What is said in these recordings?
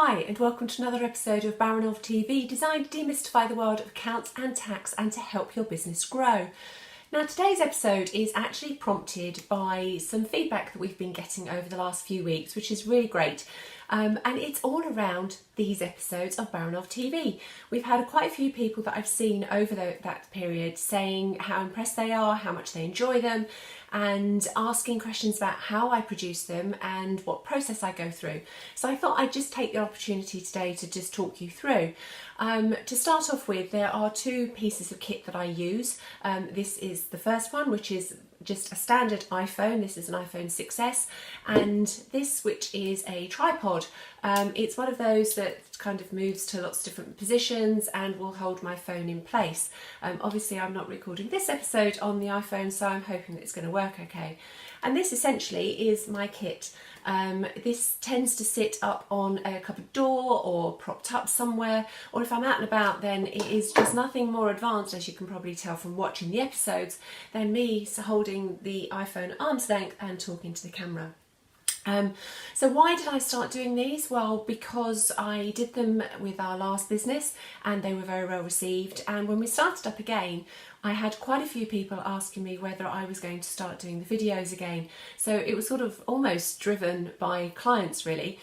Hi and welcome to another episode of Baranov TV, designed to demystify the world of accounts and tax and to help your business grow. Now today's episode is actually prompted by some feedback that we've been getting over the last few weeks, which is really great. And it's all around these episodes of Baranov TV. We've had quite a few people that I've seen over that period saying how impressed they are, how much they enjoy them, and asking questions about how I produce them and what process I go through. So I thought I'd just take the opportunity today to just talk you through. To start off with, there are two pieces of kit that I use. This is the first one, which is just a standard iPhone. This is an iPhone 6S, and this, which is a tripod. It's one of those that kind of moves to lots of different positions and will hold my phone in place. Obviously I'm not recording this episode on the iPhone, so I'm hoping that it's going to work okay. And this essentially is my kit. This tends to sit up on a cupboard door or propped up somewhere, or if I'm out and about, then it is just nothing more advanced, as you can probably tell from watching the episodes, than me holding the iPhone at arm's length and talking to the camera. So why did I start doing these? Well, because I did them with our last business and they were very well received, and when we started up again I had quite a few people asking me whether I was going to start doing the videos again. So it was sort of almost driven by clients really.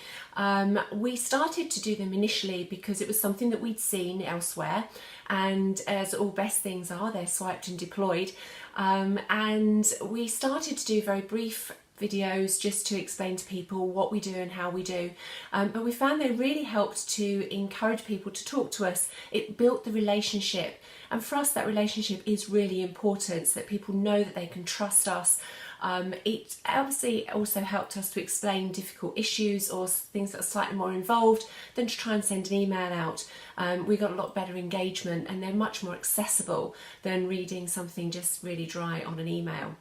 We started to do them initially because it was something that we'd seen elsewhere, and as all best things are, they're swiped and deployed, and we started to do very brief videos just to explain to people what we do and how we do, but we found they really helped to encourage people to talk to us. It built the relationship, and for us that relationship is really important, so that people know that they can trust us. It obviously also helped us to explain difficult issues or things that are slightly more involved than to try and send an email out. We got a lot better engagement, and they're much more accessible than reading something just really dry on an email.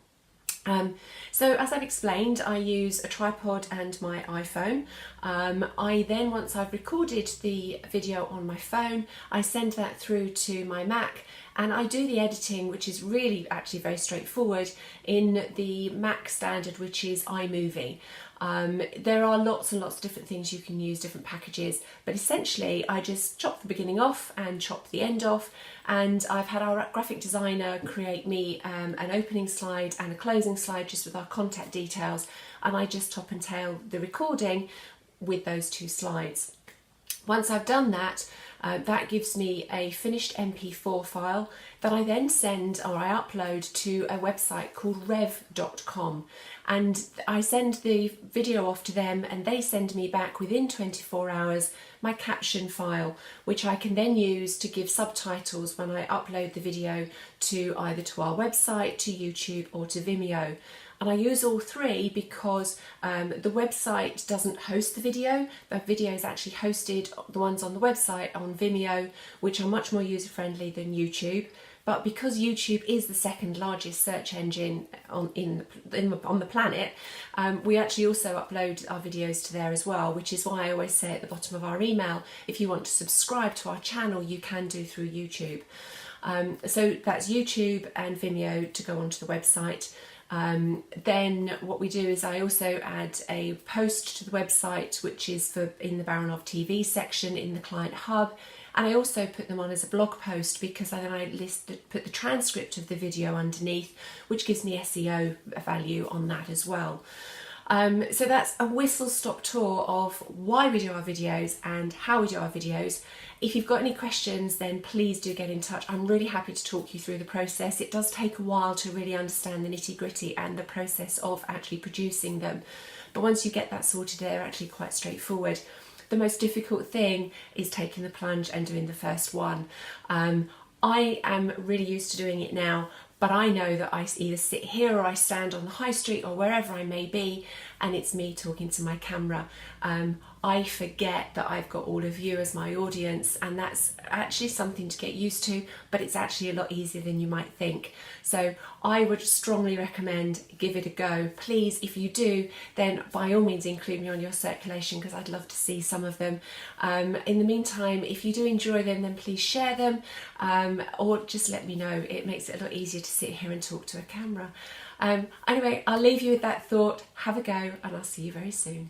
So as I've explained, I use a tripod and my iPhone. I then, once I've recorded the video on my phone, I send that through to my Mac, and I do the editing, which is really actually very straightforward, in the Mac standard, which is iMovie. There are lots and lots of different things you can use, different packages, but essentially I just chop the beginning off and chop the end off, and I've had our graphic designer create me an opening slide and a closing slide just with our contact details, and I just top and tail the recording with those two slides. Once I've done that, that gives me a finished MP4 file that I then send, or I upload, to a website called rev.com, and I send the video off to them, and they send me back within 24 hours my caption file, which I can then use to give subtitles when I upload the video to either to our website, to YouTube, or to Vimeo. And I use all three because the website doesn't host the video. The video is actually hosted, the ones on the website, on Vimeo, which are much more user-friendly than YouTube. But because YouTube is the second largest search engine on the planet, we actually also upload our videos to there as well, which is why I always say at the bottom of our email, if you want to subscribe to our channel, you can do through YouTube. So that's YouTube and Vimeo to go onto the website. Then what we do is I also add a post to the website, which is in the Baranov TV section in the client hub, and I also put them on as a blog post because then I put the transcript of the video underneath, which gives me SEO value on that as well. So that's a whistle-stop tour of why we do our videos and how we do our videos. If you've got any questions, then please do get in touch. I'm really happy to talk you through the process. It does take a while to really understand the nitty-gritty and the process of actually producing them, but once you get that sorted, they're actually quite straightforward. The most difficult thing is taking the plunge and doing the first one. I am really used to doing it now, but I know that I either sit here or I stand on the high street or wherever I may be, and it's me talking to my camera. I forget that I've got all of you as my audience, and that's actually something to get used to, but it's actually a lot easier than you might think. So I would strongly recommend give it a go. Please, if you do, then by all means include me on your circulation, because I'd love to see some of them. In the meantime, if you do enjoy them, then please share them, or just let me know. It makes it a lot easier to sit here and talk to a camera. Anyway, I'll leave you with that thought. Have a go, and I'll see you very soon.